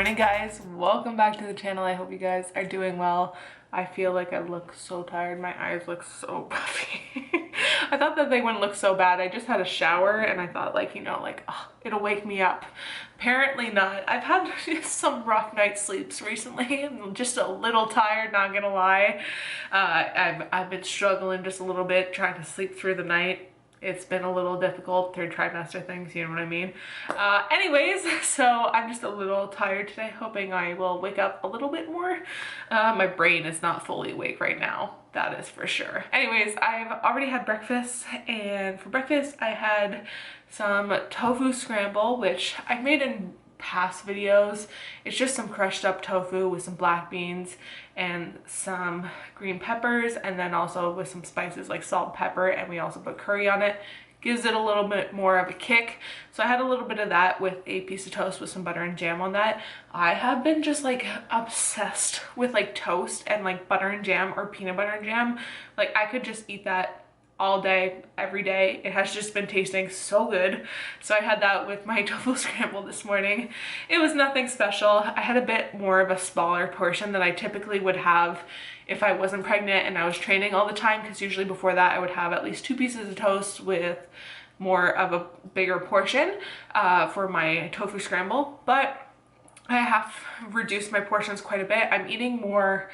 morning, guys. Welcome back to the channel. I hope you guys are doing well. I feel like I look so tired. My eyes look so puffy. I thought that they wouldn't look so bad. I just had a shower and I thought, like, you know, like, oh, it'll wake me up. Apparently not. I've had some rough night sleeps recently. I'm just a little tired, not gonna lie. I've been struggling just a little bit trying to sleep through the night. It's been a little difficult, third trimester things, you know what I mean? Anyways, so I'm just a little tired today, hoping I will wake up a little bit more. My brain is not fully awake right now, that is for sure. Anyways, I've already had breakfast, and for breakfast I had some tofu scramble, which I've made in past videos. It's just some crushed up tofu with some black beans and some green peppers, and then also with some spices like salt and pepper, and we also put curry on it. Gives it a little bit more of a kick. So I had a little bit of that with a piece of toast with some butter and jam on that. I have been just like obsessed with like toast and like butter and jam or peanut butter and jam. Like I could just eat that all day, every day. It has just been tasting so good. So I had that with my tofu scramble this morning. It was nothing special. I had a bit more of a smaller portion than I typically would have if I wasn't pregnant and I was training all the time, because usually before that I would have at least 2 pieces of toast with more of a bigger portion for my tofu scramble. But I have reduced my portions quite a bit. I'm eating more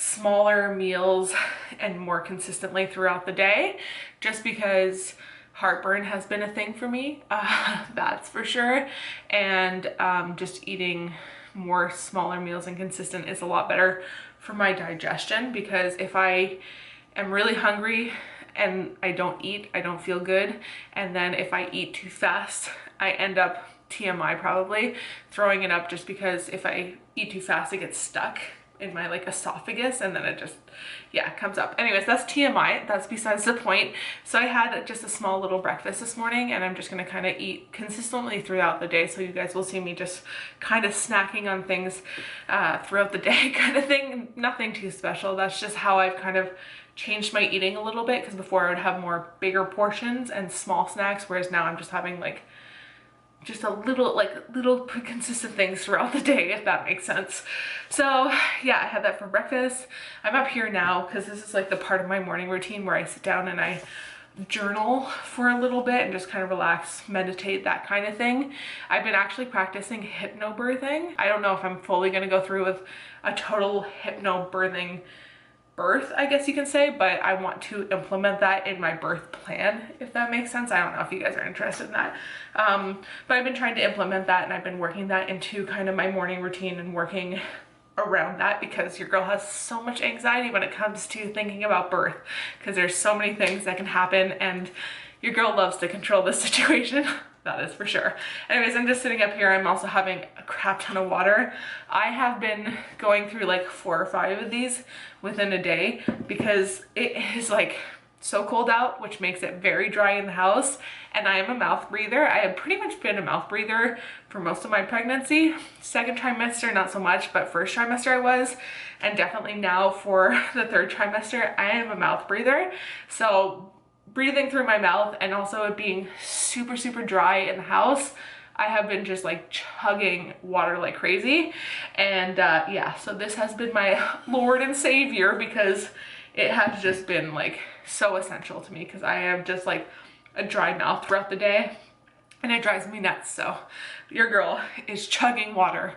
smaller meals and more consistently throughout the day, just because heartburn has been a thing for me, that's for sure. And just eating more smaller meals and consistent is a lot better for my digestion, because if I am really hungry and I don't eat, I don't feel good. And then if I eat too fast, I end up TMI probably throwing it up, just because if I eat too fast it gets stuck in my like esophagus and then it just, yeah, comes up. Anyways, that's TMI, that's besides the point. So I had just a small little breakfast this morning, and I'm just gonna kind of eat consistently throughout the day, so you guys will see me just kind of snacking on things throughout the day kind of thing. Nothing too special. That's just how I've kind of changed my eating a little bit, because before I would have more bigger portions and small snacks, whereas now I'm just having like just a little, like little consistent things throughout the day, if that makes sense. So yeah, I had that for breakfast. I'm up here now because this is like the part of my morning routine where I sit down and I journal for a little bit and just kind of relax, meditate, that kind of thing. I've been actually practicing hypnobirthing. I don't know if I'm fully going to go through with a total hypnobirthing birth, I guess you can say, but I want to implement that in my birth plan, if that makes sense. I don't know if you guys are interested in that. But I've been trying to implement that, and I've been working that into kind of my morning routine and working around that, because your girl has so much anxiety when it comes to thinking about birth, because there's so many things that can happen, and your girl loves to control the situation. That is for sure. Anyways, I'm just sitting up here. I'm also having a crap ton of water. I have been going through like 4 or 5 of these within a day, because it is like so cold out, which makes it very dry in the house. And I am a mouth breather. I have pretty much been a mouth breather for most of my pregnancy. Second trimester, not so much, but first trimester I was. And definitely now for the 3rd trimester, I am a mouth breather. So breathing through my mouth, and also it being super, super dry in the house, I have been just like chugging water like crazy. And yeah, so this has been my Lord and Savior, because it has just been like so essential to me, because I have just like a dry mouth throughout the day and it drives me nuts. So your girl is chugging water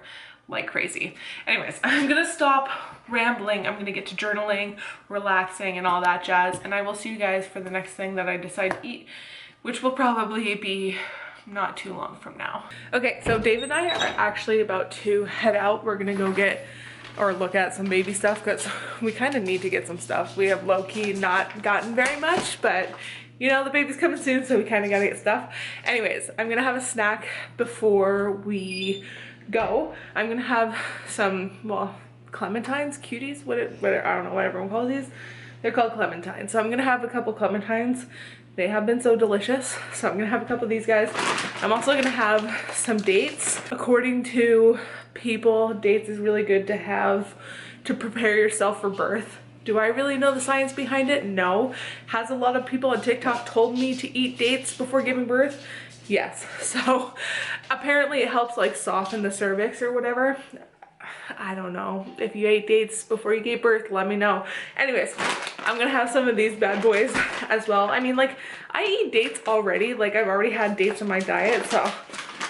like crazy. Anyways, I'm gonna stop rambling. I'm gonna get to journaling, relaxing, and all that jazz, and I will see you guys for the next thing that I decide to eat, which will probably be not too long from now. Okay, so Dave and I are actually about to head out. We're gonna go get or look at some baby stuff, because we kind of need to get some stuff. We have low-key not gotten very much, but you know, the baby's coming soon, so we kind of gotta get stuff. Anyways, I'm gonna have a snack before we go. I'm gonna have some, well, clementines, cuties, what I don't know what everyone calls these. They're called clementines. So I'm gonna have a couple clementines. They have been so delicious, so I'm gonna have a couple of these guys. I'm also gonna have some dates. According to people, dates is really good to have to prepare yourself for birth. Do I really know the science behind it? No. Has a lot of people on TikTok told me to eat dates before giving birth? Yes. So apparently it helps like soften the cervix or whatever. I don't know. If you ate dates before you gave birth, let me know. Anyways, I'm gonna have some of these bad boys as well. I mean, like, I eat dates already. Like, I've already had dates in my diet, so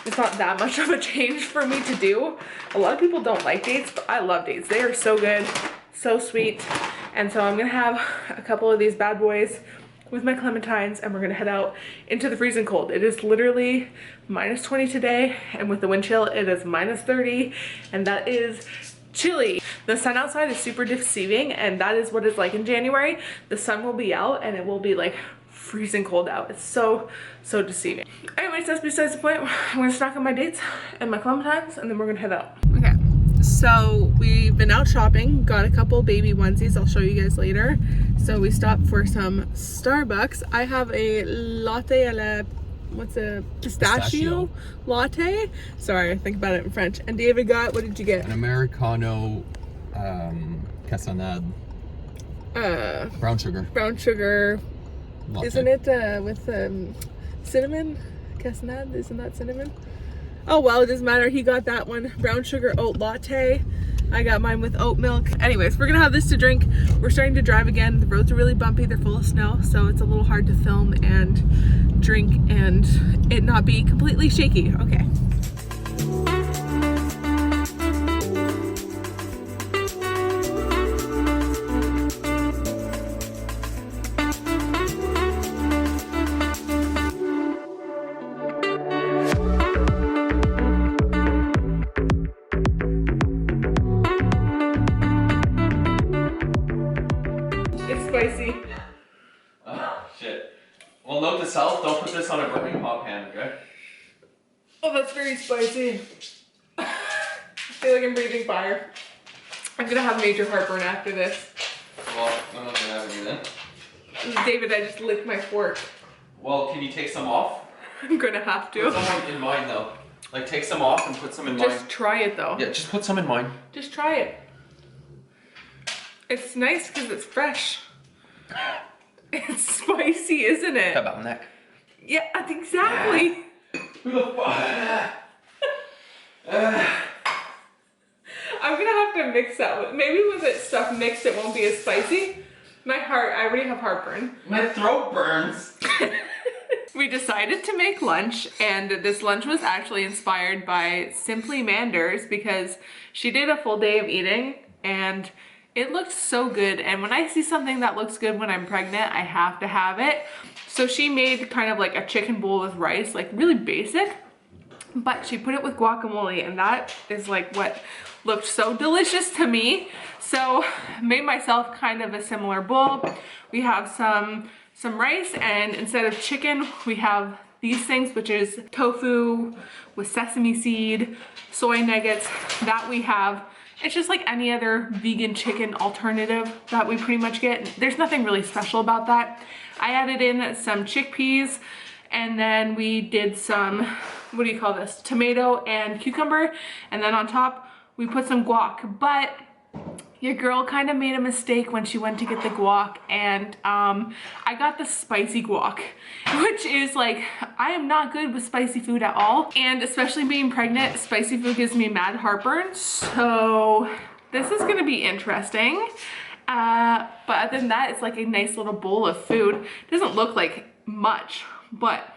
it's not that much of a change for me to do. A lot of people don't like dates, but I love dates. They are so good, so sweet. And so I'm gonna have a couple of these bad boys with my clementines, and we're gonna head out into the freezing cold. It is literally -20 today, and with the wind chill, it is -30, and that is chilly. The sun outside is super deceiving, and that is what it's like in January. The sun will be out, and it will be like freezing cold out. It's so deceiving. Anyways, that's besides the point. I'm gonna stock on my dates and my clementines, and then we're gonna head out. Okay. So we've been out shopping, got a couple baby onesies, I'll show you guys later. So we stopped for some Starbucks. I have a latte a la, what's a pistachio latte? Sorry, think about it in French. And David got, what did you get? An Americano cassonade. Brown sugar. Brown sugar. Latte. Isn't it with cinnamon? Cassonade, isn't that cinnamon? Oh well, it doesn't matter. He got that one. Brown sugar oat latte. I got mine with oat milk. Anyways, we're gonna have this to drink. We're starting to drive again. The roads are really bumpy. They're full of snow, so it's a little hard to film and drink and it not be completely shaky. Okay. Spicy. Oh, shit. Well, note to self, don't put this on a burning hot pan, okay? Oh, that's very spicy. I feel like I'm breathing fire. I'm gonna have major heartburn after this. Well, I'm not gonna have any then. David, I just licked my fork. Well, can you take some off? I'm gonna have to. Put some in mine, though. Like, take some off and put some in mine. Just try it, though. Yeah, just put some in mine. Just try it. It's nice because it's fresh. It's spicy, isn't it? How about neck? Yeah, exactly. Who the fuck? I'm gonna have to mix that. Maybe with it stuff mixed, it won't be as spicy. I already have heartburn. My throat burns. We decided to make lunch, and this lunch was actually inspired by Simply Manders because she did a full day of eating, and it looked so good. And when I see something that looks good when I'm pregnant, I have to have it. So she made kind of like a chicken bowl with rice, like really basic, but she put it with guacamole, and that is like what looked so delicious to me. So made myself kind of a similar bowl. We have some rice, and instead of chicken, we have these things, which is tofu with sesame seed, soy nuggets that we have. It's just like any other vegan chicken alternative that we pretty much get. There's nothing really special about that. I added in some chickpeas, and then we did some, what do you call this? Tomato and cucumber. And then on top, we put some guac. But your girl kind of made a mistake when she went to get the guac, and I got the spicy guac, which is like, I am not good with spicy food at all, and especially being pregnant, spicy food gives me mad heartburn, so this is gonna be interesting. But other than that, it's like a nice little bowl of food. It doesn't look like much, but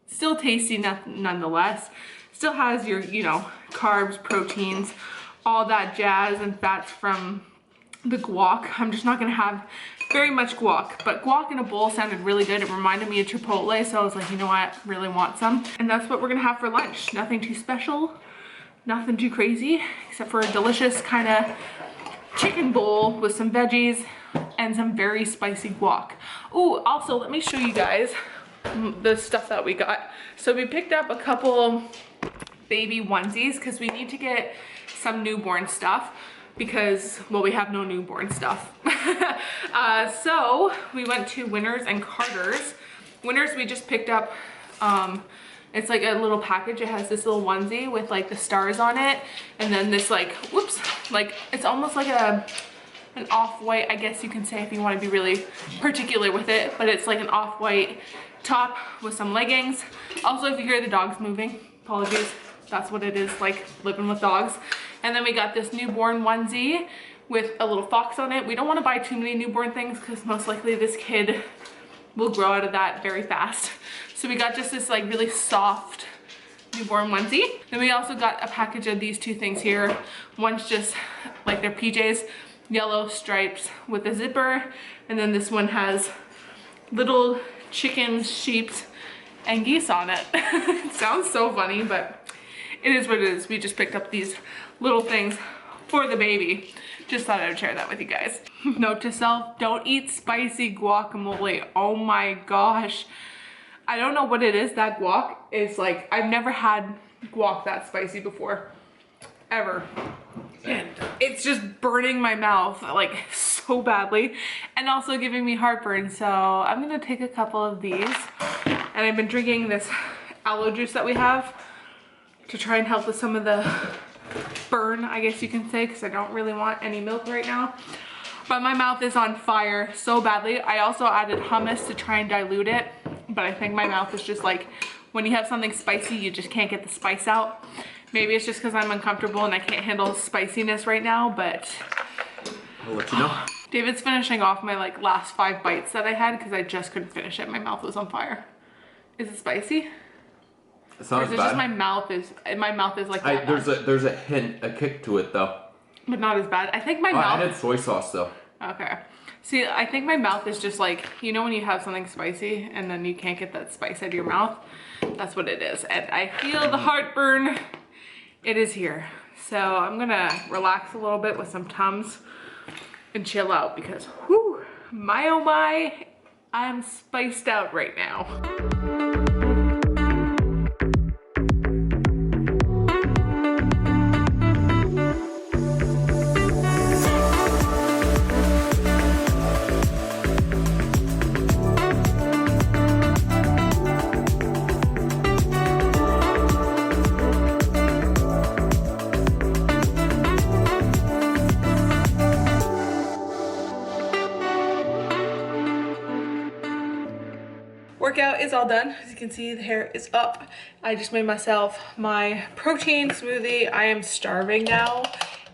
still tasty nonetheless. Still has your, you know, carbs, proteins, all that jazz, and fats from the guac. I'm just not gonna have very much guac, but guac in a bowl sounded really good. It reminded me of Chipotle, so I was like, you know what, really want some. And that's what we're gonna have for lunch. Nothing too special, nothing too crazy, except for a delicious kind of chicken bowl with some veggies and some very spicy guac. Ooh, also let me show you guys the stuff that we got. So we picked up a couple baby onesies because we need to get some newborn stuff because, well, we have no newborn stuff. So we went to Winners and Carter's. Winners we just picked up, it's like a little package. It has this little onesie with like the stars on it, and then this like, whoops, like it's almost like a an off-white, I guess you can say if you want to be really particular with it, but it's like an off-white top with some leggings. Also, if you hear the dogs moving, apologies, that's what it is, like living with dogs. And then we got this newborn onesie with a little fox on it. We don't want to buy too many newborn things because most likely this kid will grow out of that very fast. So we got just this like really soft newborn onesie. Then we also got a package of these two things here. One's just like their PJs, yellow stripes with a zipper, and then this one has little chickens, sheep, and geese on it. It sounds so funny, but it is what it is. We just picked up these little things for the baby. Just thought I would share that with you guys. Note to self, don't eat spicy guacamole. Oh my gosh. I don't know what it is. That guac is like, I've never had guac that spicy before, ever. And it's just burning my mouth like so badly and also giving me heartburn. So I'm gonna take a couple of these, and I've been drinking this aloe juice that we have to try and help with some of the burn, I guess you can say, because I don't really want any milk right now. But my mouth is on fire so badly. I also added hummus to try and dilute it, but I think my mouth is just like, when you have something spicy, you just can't get the spice out. Maybe it's just because I'm uncomfortable and I can't handle spiciness right now, but I'll let you know. David's finishing off my like last 5 bites that I had because I just couldn't finish it. My mouth was on fire. Is it spicy? It's not as bad. Just my mouth is like that there's a hint, a kick to it though. But not as bad. I think my mouth. I added soy sauce though. Okay. See, I think my mouth is just like, you know when you have something spicy and then you can't get that spice out of your mouth? That's what it is. And I feel the heartburn. It is here. So I'm gonna relax a little bit with some Tums and chill out because, whew, my oh my, I'm spiced out right now. Workout is all done. As you can see, the hair is up. I just made myself my protein smoothie. I am starving now.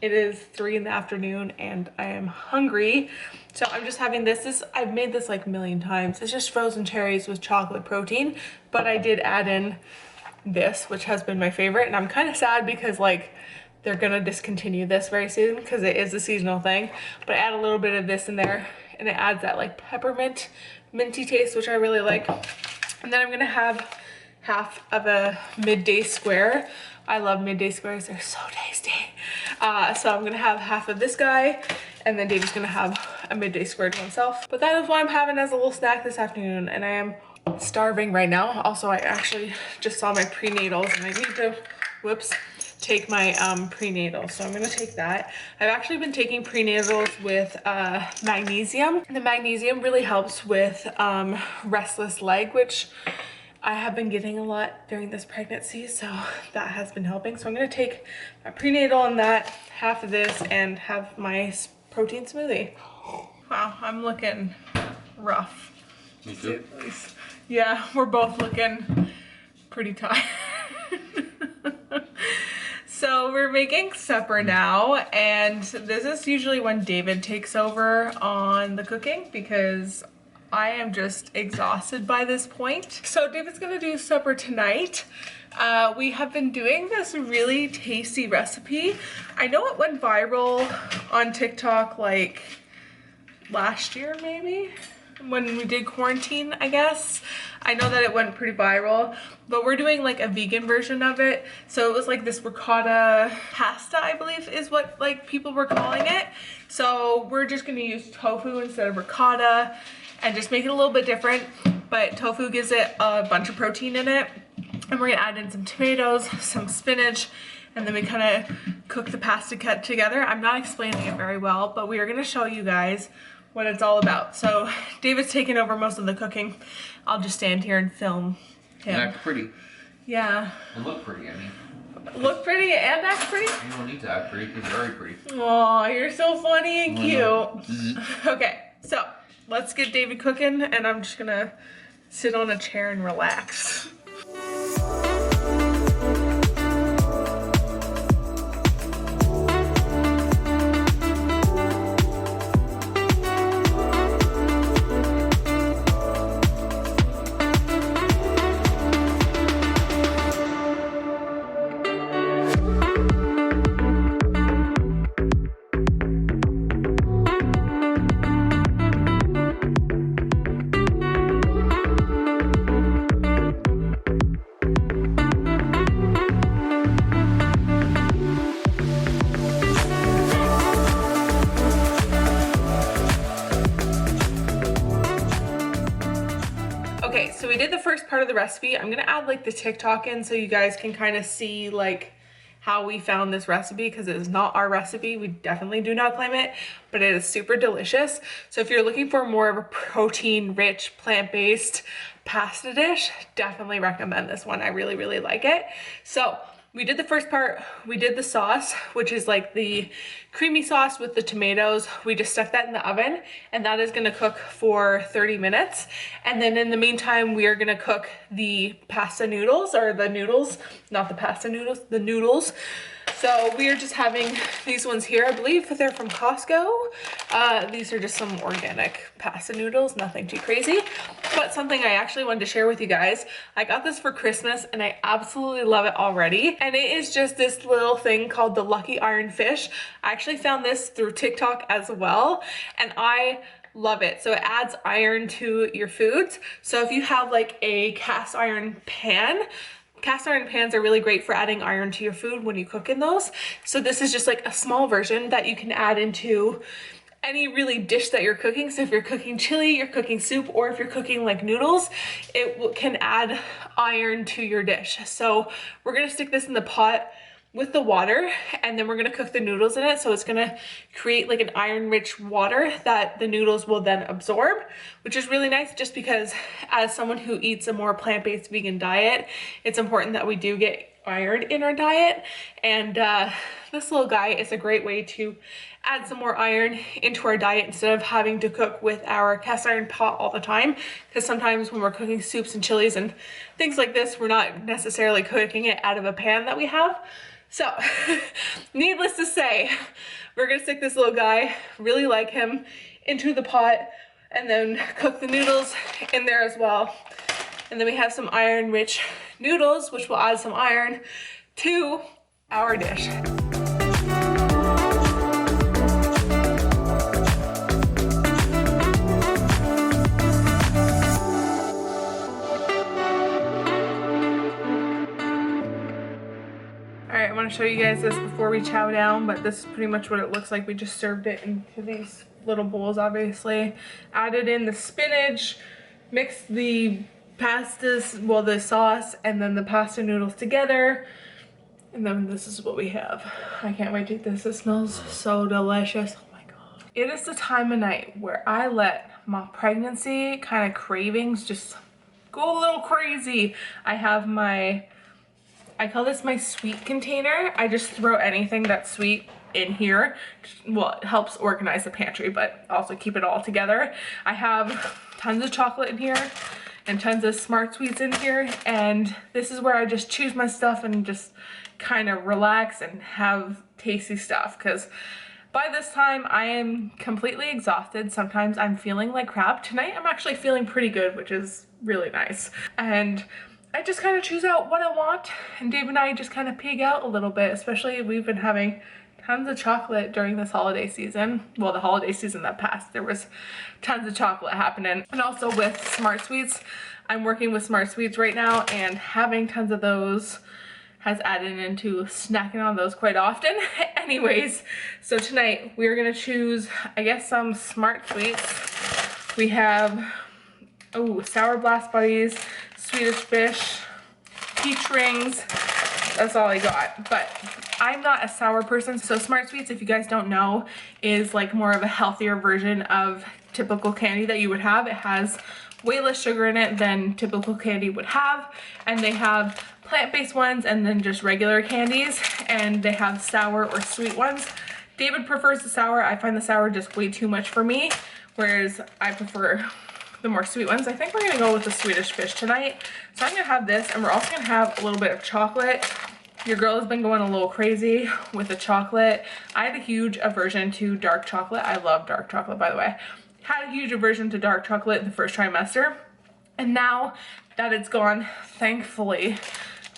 It is 3 in the afternoon and I am hungry. So I'm just having this. I've made this like a million times. It's just frozen cherries with chocolate protein, but I did add in this, which has been my favorite. And I'm kind of sad because like they're gonna discontinue this very soon because it is a seasonal thing. But I add a little bit of this in there and it adds that like peppermint minty taste, which I really like. And then I'm gonna have half of a midday square. I love midday squares, they're so tasty. So I'm gonna have half of this guy, and then David's gonna have a midday square to himself. But that is what I'm having as a little snack this afternoon, and I am starving right now. Also, I actually just saw my prenatals and I need to, whoops, take my prenatal, so I'm gonna take that. I've actually been taking prenatals with magnesium. The magnesium really helps with restless leg, which I have been getting a lot during this pregnancy, so that has been helping. So I'm gonna take my prenatal and that, half of this, and have my protein smoothie. Wow, I'm looking rough. Me too. Yeah, we're both looking pretty tired. So we're making supper now, and this is usually when David takes over on the cooking because I am just exhausted by this point. So David's gonna do supper tonight. We have been doing this really tasty recipe. I know it went viral on TikTok like last year maybe, when we did quarantine, I guess. I know that it went pretty viral, but we're doing like a vegan version of it. So it was like this ricotta pasta, I believe is what like people were calling it. So we're just gonna use tofu instead of ricotta and just make it a little bit different. But tofu gives it a bunch of protein in it. And we're gonna add in some tomatoes, some spinach, and then we kind of cook the pasta cut together. I'm not explaining it very well, but we are gonna show you guys what it's all about. So David's taking over most of the cooking. I'll just stand here and film him. And act pretty. Yeah. And look pretty, I mean. Look pretty and act pretty? You don't need to act pretty because you're already pretty. Oh, you're so funny and cute. Okay, so let's get David cooking, and I'm just gonna sit on a chair and relax. Okay, so we did the first part of the recipe. I'm gonna add like the TikTok in so you guys can kind of see like how we found this recipe, because it is not our recipe. We definitely do not claim it, but it is super delicious. So if you're looking for more of a protein rich, plant-based pasta dish, definitely recommend this one. I really, really like it. So we did the first part, we did the sauce, which is like the creamy sauce with the tomatoes. We just stuck that in the oven, and that is gonna cook for 30 minutes. And then in the meantime, we are gonna cook the pasta noodles, or the noodles, not the pasta noodles, the noodles. So we are just having these ones here. I believe they're from Costco. These are just some organic pasta noodles, nothing too crazy, but something I actually wanted to share with you guys. I got this for Christmas and I absolutely love it already. And it is just this little thing called the Lucky Iron Fish. I actually found this through TikTok as well, and I love it. So it adds iron to your foods. So if you have like a cast iron pan, cast iron pans are really great for adding iron to your food when you cook in those. So this is just like a small version that you can add into any really dish that you're cooking. So if you're cooking chili, you're cooking soup, or if you're cooking like noodles, it can add iron to your dish. So we're gonna stick this in the pot with the water, and then we're gonna cook the noodles in it. So it's gonna create like an iron rich water that the noodles will then absorb, which is really nice, just because as someone who eats a more plant-based vegan diet, it's important that we do get iron in our diet. And this little guy is a great way to add some more iron into our diet instead of having to cook with our cast iron pot all the time. Because sometimes when we're cooking soups and chilies and things like this, we're not necessarily cooking it out of a pan that we have. So needless to say, we're gonna stick this little guy, really like him, into the pot, and then cook the noodles in there as well. And then we have some iron rich noodles, which will add some iron to our dish. Alright, I want to show you guys this before we chow down, but this is pretty much what it looks like. We just served it into these little bowls, obviously. Added in the spinach, mixed the pastas, well, the sauce, and then the pasta noodles together. And then this is what we have. I can't wait to eat this. It smells so delicious. Oh my god. It is the time of night where I let my pregnancy kind of cravings just go a little crazy. I have my, I call this my sweet container. I just throw anything that's sweet in here. Well, it helps organize the pantry, but also keep it all together. I have tons of chocolate in here and tons of Smart Sweets in here, and this is where I just choose my stuff and just kind of relax and have tasty stuff, because by this time I am completely exhausted. Sometimes I'm feeling like crap. Tonight I'm actually feeling pretty good, which is really nice. And I just kind of choose out what I want, and Dave and I just kind of pig out a little bit, especially we've been having tons of chocolate during this holiday season. Well, the holiday season that passed, there was tons of chocolate happening. And also with Smart Sweets, I'm working with Smart Sweets right now, and having tons of those has added into snacking on those quite often. Anyways, so tonight we're gonna choose, I guess, some Smart Sweets. We have, oh, Sour Blast Buddies, Swedish Fish, Peach Rings. That's all I got, but I'm not a sour person, so Smart Sweets, if you guys don't know, is like more of a healthier version of typical candy that you would have. It has way less sugar in it than typical candy would have. And they have plant-based ones and then just regular candies, and they have sour or sweet ones. David prefers the sour. I find the sour just way too much for me, whereas I prefer the more sweet ones. I think we're gonna go with the Swedish fish tonight. So I'm gonna have this, and we're also gonna have a little bit of chocolate. Your girl has been going a little crazy with the chocolate. I had a huge aversion to dark chocolate. I love dark chocolate, by the way. Had a huge aversion to dark chocolate in the first trimester. And now that it's gone, thankfully,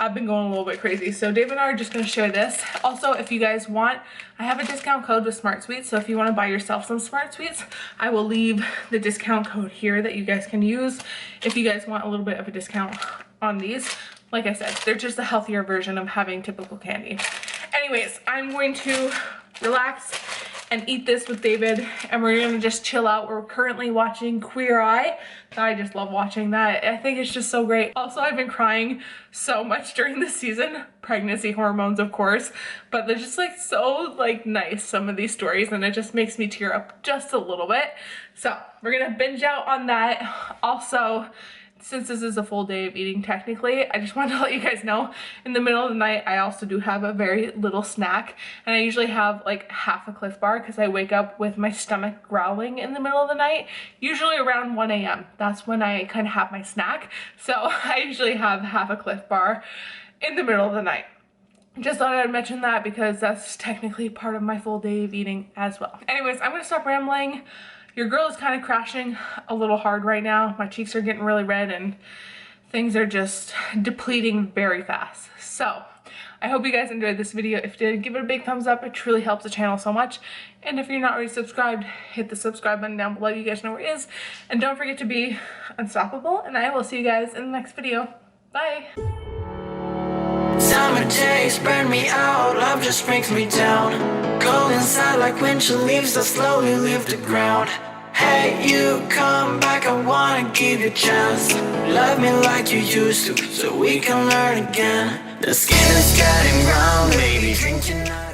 I've been going a little bit crazy. So Dave and I are just gonna share this. Also, if you guys want, I have a discount code with Smart Sweets. So if you wanna buy yourself some Smart Sweets, I will leave the discount code here that you guys can use if you guys want a little bit of a discount on these. Like I said, they're just a healthier version of having typical candy. Anyways, I'm going to relax and eat this with David, and we're gonna just chill out. We're currently watching Queer Eye. I just love watching that. I think it's just so great. Also, I've been crying so much during this season. Pregnancy hormones, of course, but they're just like so like nice, some of these stories, and it just makes me tear up just a little bit. So we're gonna binge out on that. Also, since this is a full day of eating technically, I just wanted to let you guys know, in the middle of the night, I also do have a very little snack, and I usually have like half a Cliff Bar because I wake up with my stomach growling in the middle of the night, usually around 1 a.m. That's when I kind of have my snack. So I usually have half a Cliff Bar in the middle of the night. Just thought I'd mention that because that's technically part of my full day of eating as well. Anyways, I'm gonna stop rambling. Your girl is kind of crashing a little hard right now. My cheeks are getting really red and things are just depleting very fast. So I hope you guys enjoyed this video. If you did, give it a big thumbs up. It truly helps the channel so much. And if you're not already subscribed, hit the subscribe button down below. You guys know where it is. And don't forget to be unstoppable. And I will see you guys in the next video. Bye. Summer days burn me out, love just brings me down. Go inside like winter leaves that slowly leave the ground. Hey, you come back, I wanna give you a chance. Love me like you used to, so we can learn again. The skin is getting brown, baby, drink tonight.